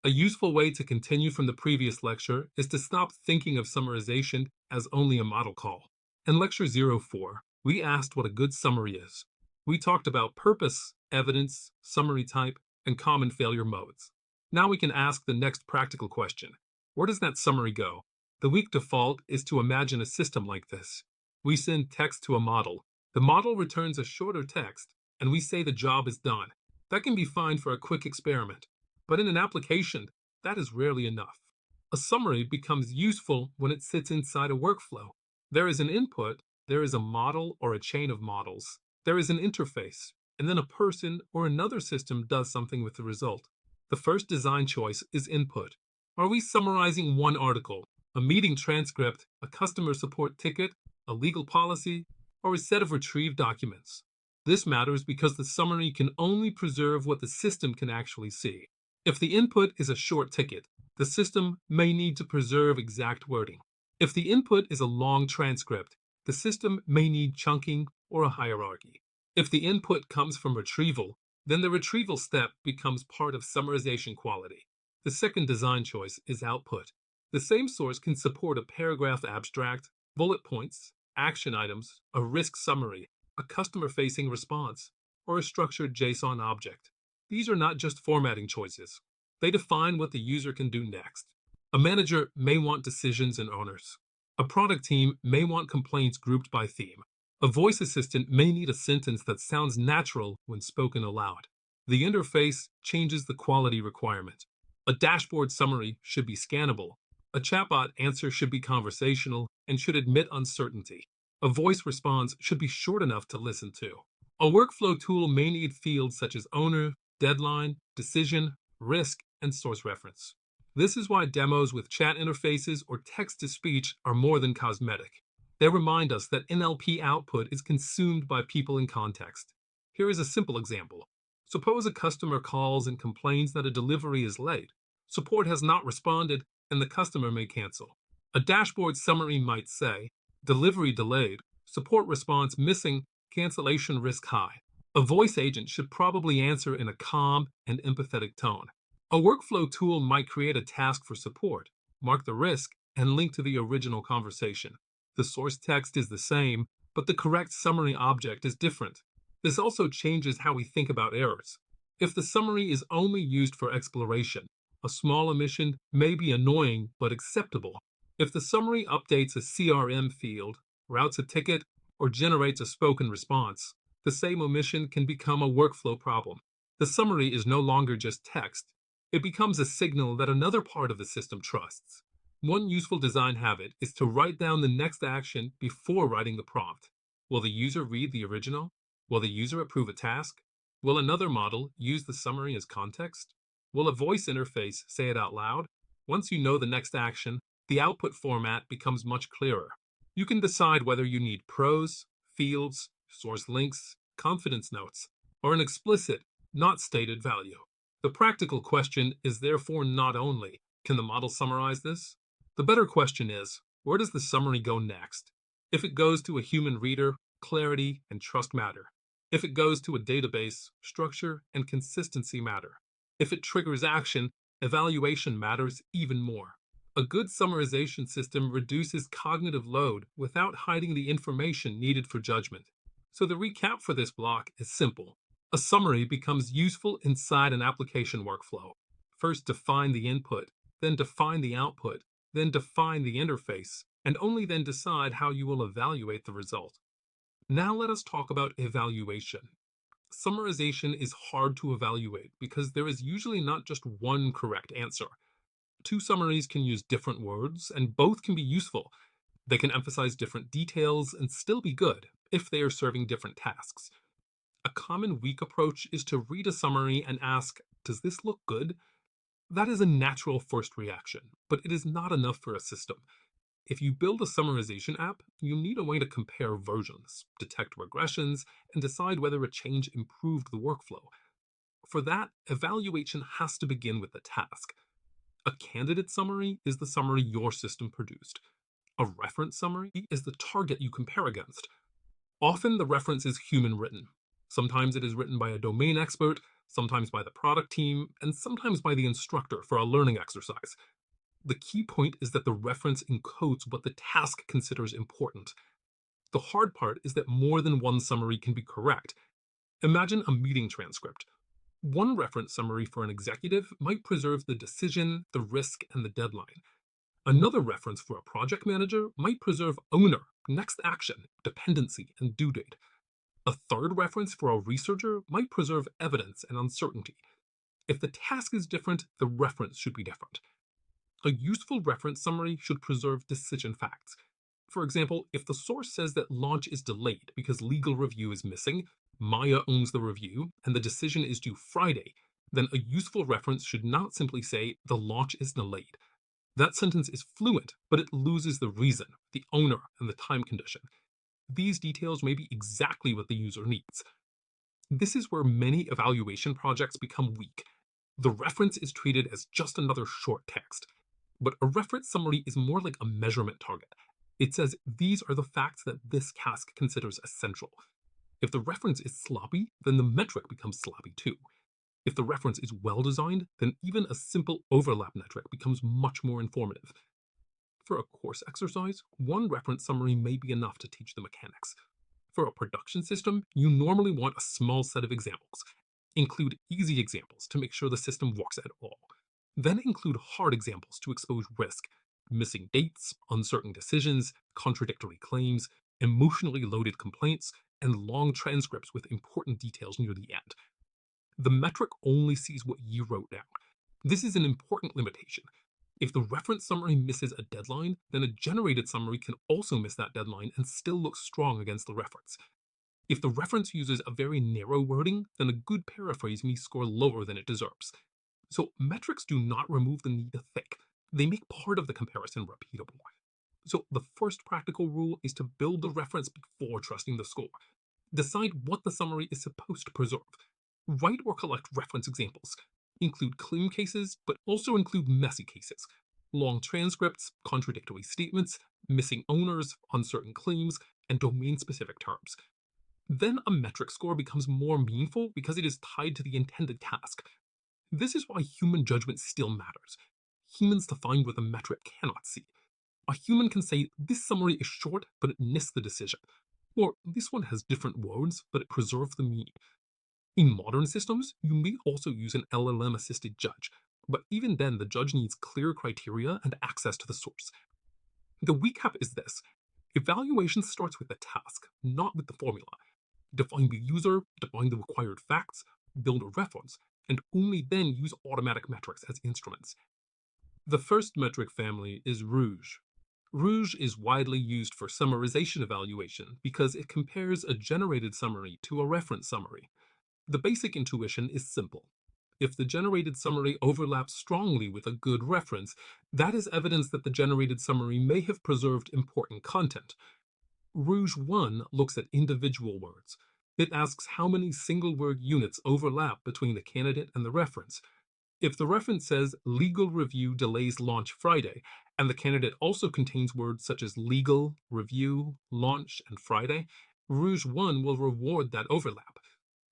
A useful way to continue from the previous lecture is to stop thinking of summarization as only a model call. In Lecture 04, we asked what a good summary is. We talked about purpose, evidence, summary type, and common failure modes. Now we can ask the next practical question. Where does that summary go? The weak default is to imagine a system like this. We send text to a model. The model returns a shorter text, and we say the job is done. That can be fine for a quick experiment, but in an application, that is rarely enough. A summary becomes useful when it sits inside a workflow. There is an input, there is a model or a chain of models, there is an interface, and then a person or another system does something with the result. The first design choice is input. Are we summarizing one article, a meeting transcript, a customer support ticket, a legal policy, or a set of retrieved documents? This matters because the summary can only preserve what the system can actually see. If the input is a short ticket, the system may need to preserve exact wording. If the input is a long transcript, the system may need chunking or a hierarchy. If the input comes from retrieval, then the retrieval step becomes part of summarization quality. The second design choice is output. The same source can support a paragraph abstract, bullet points, action items, a risk summary, a customer-facing response, or a structured JSON object. These are not just formatting choices. They define what the user can do next. A manager may want decisions and owners. A product team may want complaints grouped by theme. A voice assistant may need a sentence that sounds natural when spoken aloud. The interface changes the quality requirement. A dashboard summary should be scannable. A chatbot answer should be conversational and should admit uncertainty. A voice response should be short enough to listen to. A workflow tool may need fields such as owner, deadline, decision, risk, and source reference. This is why demos with chat interfaces or text-to-speech are more than cosmetic. They remind us that NLP output is consumed by people in context. Here is a simple example. Suppose a customer calls and complains that a delivery is late. Support has not responded, and the customer may cancel. A dashboard summary might say, delivery delayed, support response missing, cancellation risk high. A voice agent should probably answer in a calm and empathetic tone. A workflow tool might create a task for support, mark the risk, and link to the original conversation. The source text is the same, but the correct summary object is different. This also changes how we think about errors. If the summary is only used for exploration, a small omission may be annoying but acceptable. If the summary updates a CRM field, routes a ticket, or generates a spoken response, the same omission can become a workflow problem. The summary is no longer just text. It becomes a signal that another part of the system trusts. One useful design habit is to write down the next action before writing the prompt. Will the user read the original? Will the user approve a task? Will another model use the summary as context? Will a voice interface say it out loud? Once you know the next action, the output format becomes much clearer. You can decide whether you need prose, fields, source links, confidence notes, or an explicit, not stated value. The practical question is therefore not only, can the model summarize this? The better question is, where does the summary go next? If it goes to a human reader, clarity and trust matter. If it goes to a database, structure and consistency matter. If it triggers action, evaluation matters even more. A good summarization system reduces cognitive load without hiding the information needed for judgment. So the recap for this block is simple. A summary becomes useful inside an application workflow. First define the input, then define the output, then define the interface, and only then decide how you will evaluate the result. Now let us talk about evaluation. Summarization is hard to evaluate because there is usually not just one correct answer. Two summaries can use different words, and both can be useful. They can emphasize different details and still be good if they are serving different tasks. A common weak approach is to read a summary and ask, does this look good? That is a natural first reaction, but it is not enough for a system. If you build a summarization app, you need a way to compare versions, detect regressions, and decide whether a change improved the workflow. For that, evaluation has to begin with the task. A candidate summary is the summary your system produced. A reference summary is the target you compare against. Often the reference is human written. Sometimes it is written by a domain expert, sometimes by the product team, and sometimes by the instructor for a learning exercise. The key point is that the reference encodes what the task considers important. The hard part is that more than one summary can be correct. Imagine a meeting transcript. One reference summary for an executive might preserve the decision, the risk, and the deadline. Another reference for a project manager might preserve owner, next action, dependency, and due date. A third reference for a researcher might preserve evidence and uncertainty. If the task is different, the reference should be different. A useful reference summary should preserve decision facts. For example, if the source says that launch is delayed because legal review is missing, Maya owns the review, and the decision is due Friday, then a useful reference should not simply say the launch is delayed. That sentence is fluent, but it loses the reason, the owner, and the time condition. These details may be exactly what the user needs. This is where many evaluation projects become weak. The reference is treated as just another short text. But a reference summary is more like a measurement target. It says these are the facts that this task considers essential. If the reference is sloppy, then the metric becomes sloppy too. If the reference is well designed, then even a simple overlap metric becomes much more informative. For a course exercise, one reference summary may be enough to teach the mechanics. For a production system, you normally want a small set of examples. Include easy examples to make sure the system works at all. Then include hard examples to expose risk, missing dates, uncertain decisions, contradictory claims, emotionally loaded complaints, and long transcripts with important details near the end. The metric only sees what you wrote down. This is an important limitation. If the reference summary misses a deadline, then a generated summary can also miss that deadline and still look strong against the reference. If the reference uses a very narrow wording, then a good paraphrase may score lower than it deserves. So metrics do not remove the need to think. They make part of the comparison repeatable. So the first practical rule is to build the reference before trusting the score. Decide what the summary is supposed to preserve. Write or collect reference examples. Include clean cases, but also include messy cases. Long transcripts, contradictory statements, missing owners, uncertain claims, and domain-specific terms. Then a metric score becomes more meaningful because it is tied to the intended task. This is why human judgment still matters. Humans define what the metric cannot see. A human can say, this summary is short, but it missed the decision. Or, this one has different words, but it preserved the meaning. In modern systems, you may also use an LLM-assisted judge, but even then the judge needs clear criteria and access to the source. The recap is this. Evaluation starts with the task, not with the formula. Define the user, define the required facts, build a reference, and only then use automatic metrics as instruments. The first metric family is Rouge. Rouge is widely used for summarization evaluation because it compares a generated summary to a reference summary. The basic intuition is simple. If the generated summary overlaps strongly with a good reference, that is evidence that the generated summary may have preserved important content. Rouge 1 looks at individual words. It asks how many single-word units overlap between the candidate and the reference. If the reference says legal review delays launch Friday, and the candidate also contains words such as legal, review, launch, and Friday, Rouge 1 will reward that overlap.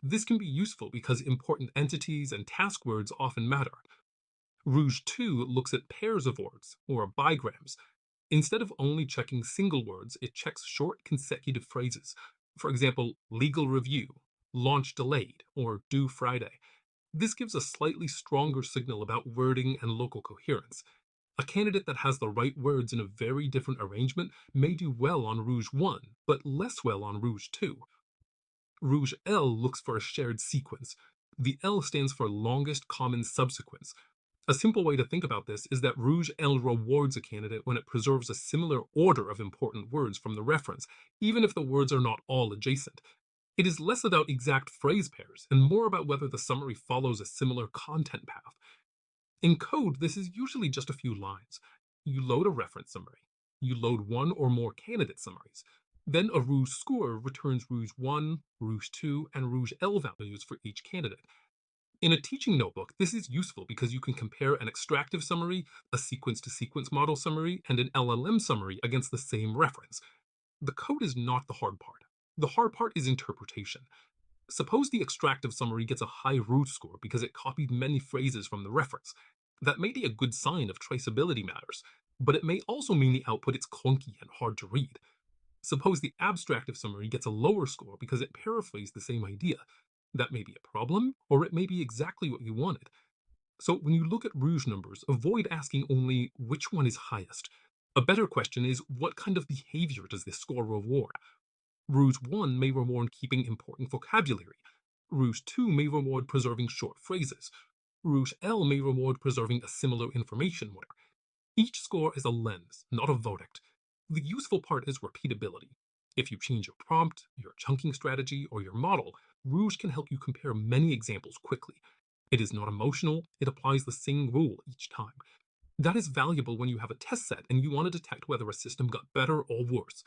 This can be useful because important entities and task words often matter. Rouge 2 looks at pairs of words, or bigrams. Instead of only checking single words, it checks short consecutive phrases. For example, legal review, launch delayed, or due Friday. This gives a slightly stronger signal about wording and local coherence. A candidate that has the right words in a very different arrangement may do well on Rouge 1, but less well on Rouge 2. Rouge L looks for a shared sequence. The L stands for longest common subsequence. A simple way to think about this is that Rouge L rewards a candidate when it preserves a similar order of important words from the reference, even if the words are not all adjacent. It is less about exact phrase pairs and more about whether the summary follows a similar content path. In code, this is usually just a few lines. You load a reference summary. You load one or more candidate summaries. Then a Rouge score returns Rouge 1, Rouge 2, and Rouge L values for each candidate. In a teaching notebook, this is useful because you can compare an extractive summary, a sequence-to-sequence model summary, and an LLM summary against the same reference. The code is not the hard part. The hard part is interpretation. Suppose the extractive summary gets a high root score because it copied many phrases from the reference. That may be a good sign of traceability matters, but it may also mean the output is clunky and hard to read. Suppose the abstractive summary gets a lower score because it paraphrased the same idea. That may be a problem, or it may be exactly what you wanted. So when you look at Rouge numbers, avoid asking only which one is highest. A better question is, what kind of behavior does this score reward? Rouge 1 may reward keeping important vocabulary. Rouge 2 may reward preserving short phrases. Rouge L may reward preserving a similar information where. Each score is a lens, not a verdict. The useful part is repeatability. If you change your prompt, your chunking strategy, or your model, Rouge can help you compare many examples quickly. It is not emotional, it applies the same rule each time. That is valuable when you have a test set and you want to detect whether a system got better or worse.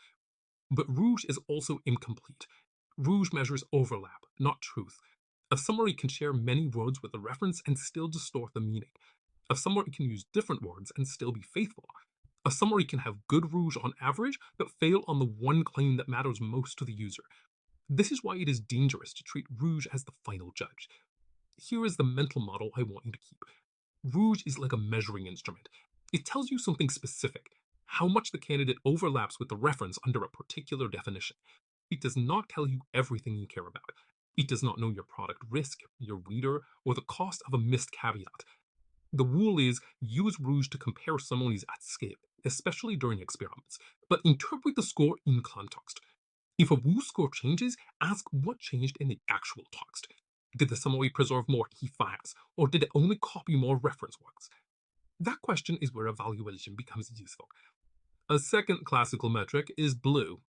But Rouge is also incomplete. Rouge measures overlap, not truth. A summary can share many words with a reference and still distort the meaning. A summary can use different words and still be faithful. A summary can have good Rouge on average, but fail on the one claim that matters most to the user. This is why it is dangerous to treat Rouge as the final judge. Here is the mental model I want you to keep. Rouge is like a measuring instrument. It tells you something specific, how much the candidate overlaps with the reference under a particular definition. It does not tell you everything you care about. It does not know your product risk, your reader, or the cost of a missed caveat. The rule is use Rouge to compare summaries at scale, especially during experiments, but interpret the score in context. If a Rouge score changes, ask what changed in the actual text. Did the summary preserve more key facts, or did it only copy more reference works? That question is where evaluation becomes useful. A second classical metric is BLUE.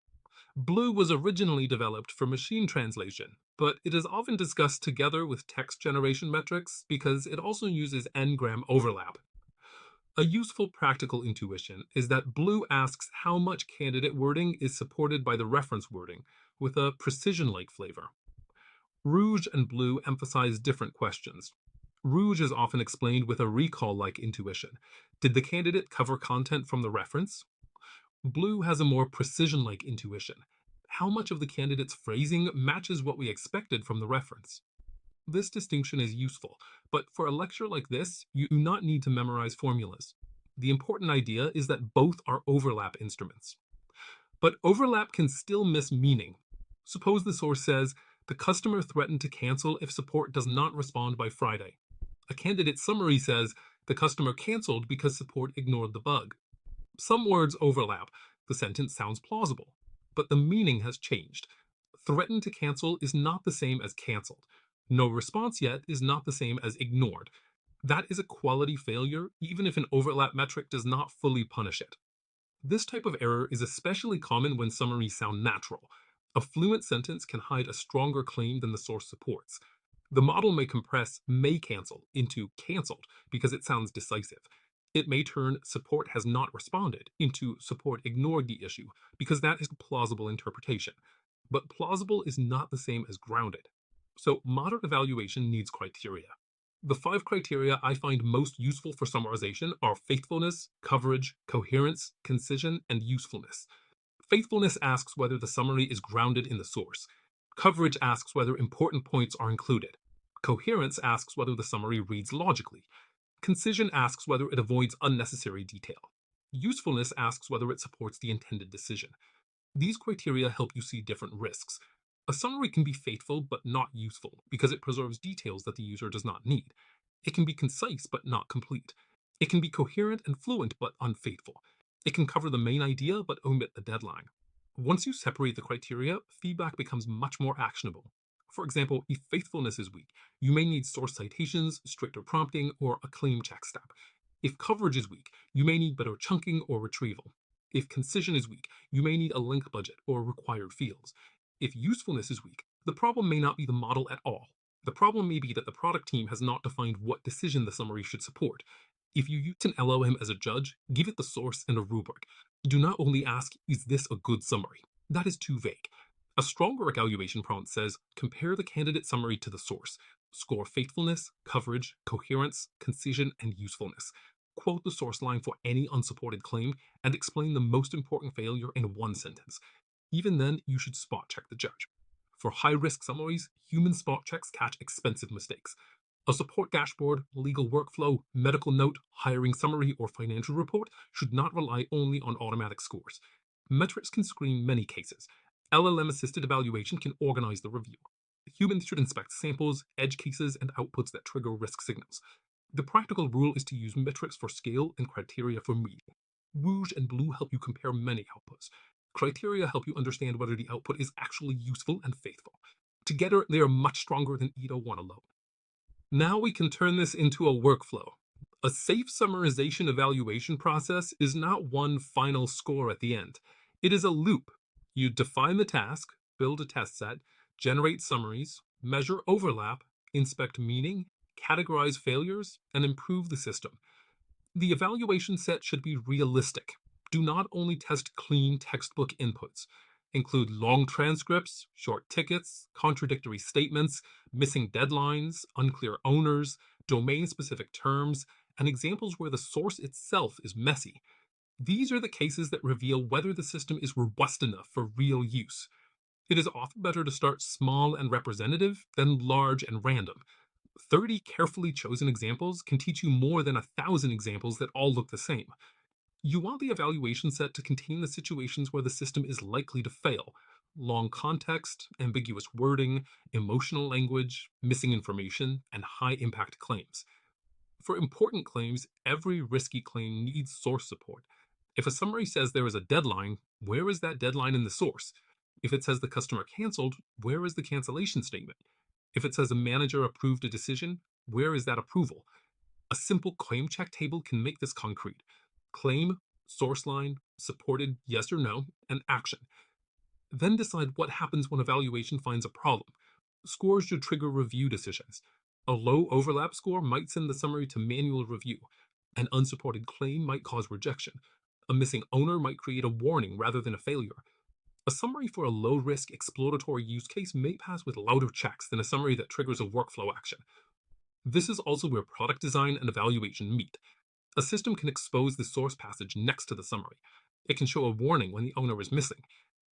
BLUE was originally developed for machine translation, but it is often discussed together with text generation metrics because it also uses n-gram overlap. A useful practical intuition is that BLUE asks how much candidate wording is supported by the reference wording, with a precision-like flavor. Rouge and BLUE emphasize different questions. Rouge is often explained with a recall-like intuition. Did the candidate cover content from the reference? BLUE has a more precision-like intuition. How much of the candidate's phrasing matches what we expected from the reference? This distinction is useful, but for a lecture like this, you do not need to memorize formulas. The important idea is that both are overlap instruments. But overlap can still miss meaning. Suppose the source says, the customer threatened to cancel if support does not respond by Friday. A candidate summary says, the customer canceled because support ignored the bug. Some words overlap. The sentence sounds plausible, but the meaning has changed. Threatened to cancel is not the same as canceled. No response yet is not the same as ignored. That is a quality failure, even if an overlap metric does not fully punish it. This type of error is especially common when summaries sound natural. A fluent sentence can hide a stronger claim than the source supports. The model may compress may cancel into canceled because it sounds decisive. It may turn support has not responded into support ignored the issue because that is a plausible interpretation. But plausible is not the same as grounded. So modern evaluation needs criteria. The 5 criteria I find most useful for summarization are faithfulness, coverage, coherence, concision, and usefulness. Faithfulness asks whether the summary is grounded in the source. Coverage asks whether important points are included. Coherence asks whether the summary reads logically. Concision asks whether it avoids unnecessary detail. Usefulness asks whether it supports the intended decision. These criteria help you see different risks. A summary can be faithful but not useful because it preserves details that the user does not need. It can be concise but not complete. It can be coherent and fluent but unfaithful. It can cover the main idea but omit the deadline. Once you separate the criteria, feedback becomes much more actionable. For example, if faithfulness is weak, you may need source citations, stricter prompting, or a claim check step. If coverage is weak, you may need better chunking or retrieval. If concision is weak, you may need a link budget or required fields. If usefulness is weak, the problem may not be the model at all. The problem may be that the product team has not defined what decision the summary should support. If you use an LLM as a judge, give it the source and a rubric. Do not only ask, is this a good summary? That is too vague. A stronger evaluation prompt says, compare the candidate summary to the source. Score faithfulness, coverage, coherence, concision, and usefulness. Quote the source line for any unsupported claim and explain the most important failure in one sentence. Even then, you should spot check the judge. For high-risk summaries, human spot checks catch expensive mistakes. A support dashboard, legal workflow, medical note, hiring summary, or financial report should not rely only on automatic scores. Metrics can screen many cases. LLM-assisted evaluation can organize the review. Humans should inspect samples, edge cases, and outputs that trigger risk signals. The practical rule is to use metrics for scale and criteria for meaning. Rouge and blue help you compare many outputs. Criteria help you understand whether the output is actually useful and faithful. Together, they are much stronger than either one alone. Now we can turn this into a workflow. A safe summarization evaluation process is not one final score at the end. It is a loop. You define the task, build a test set, generate summaries, measure overlap, inspect meaning, categorize failures, and improve the system. The evaluation set should be realistic. Do not only test clean textbook inputs. Include long transcripts, short tickets, contradictory statements, missing deadlines, unclear owners, domain-specific terms, and examples where the source itself is messy. These are the cases that reveal whether the system is robust enough for real use. It is often better to start small and representative than large and random. 30 carefully chosen examples can teach you more than 1,000 examples that all look the same. You want the evaluation set to contain the situations where the system is likely to fail. Long context, ambiguous wording, emotional language, missing information, and high-impact claims. For important claims, every risky claim needs source support. If a summary says there is a deadline, where is that deadline in the source? If it says the customer canceled, where is the cancellation statement? If it says a manager approved a decision, where is that approval? A simple claim check table can make this concrete. Claim, source line, supported, yes or no, and action. Then decide what happens when evaluation finds a problem. Scores should trigger review decisions. A low overlap score might send the summary to manual review. An unsupported claim might cause rejection. A missing owner might create a warning rather than a failure. A summary for a low-risk exploratory use case may pass with louder checks than a summary that triggers a workflow action. This is also where product design and evaluation meet. A system can expose the source passage next to the summary. It can show a warning when the owner is missing.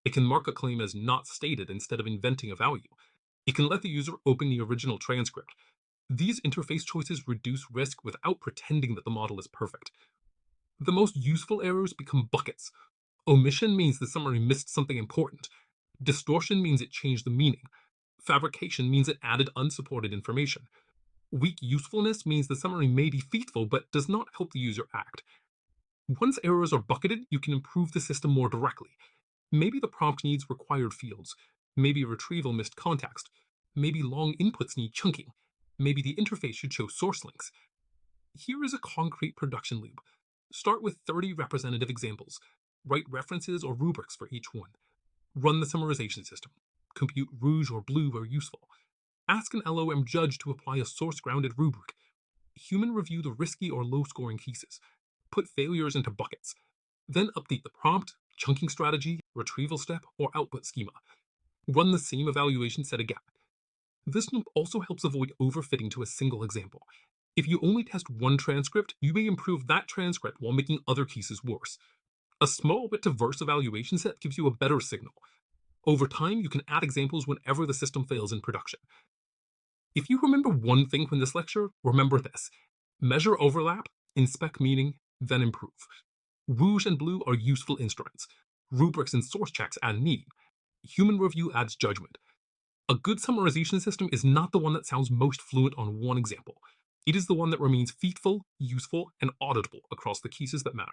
It can mark a claim as not stated instead of inventing a value. It can let the user open the original transcript. These interface choices reduce risk without pretending that the model is perfect. The most useful errors become buckets. Omission means the summary missed something important. Distortion means it changed the meaning. Fabrication means it added unsupported information. Weak usefulness means the summary may be faithful but does not help the user act. Once errors are bucketed, you can improve the system more directly. Maybe the prompt needs required fields. Maybe retrieval missed context. Maybe long inputs need chunking. Maybe the interface should show source links. Here is a concrete production loop. Start with 30 representative examples. Write references or rubrics for each one. Run the summarization system. Compute rouge or blue where useful. Ask an LOM judge to apply a source-grounded rubric. Human review the risky or low-scoring cases. Put failures into buckets. Then update the prompt, chunking strategy, retrieval step, or output schema. Run the same evaluation set again. This loop also helps avoid overfitting to a single example. If you only test one transcript, you may improve that transcript while making other cases worse. A small but diverse evaluation set gives you a better signal. Over time, you can add examples whenever the system fails in production. If you remember one thing from this lecture, remember this. Measure overlap, inspect meaning, then improve. Rouge and blue are useful instruments. Rubrics and source checks add need. Human review adds judgment. A good summarization system is not the one that sounds most fluent on one example. It is the one that remains faithful, useful, and auditable across the cases that matter.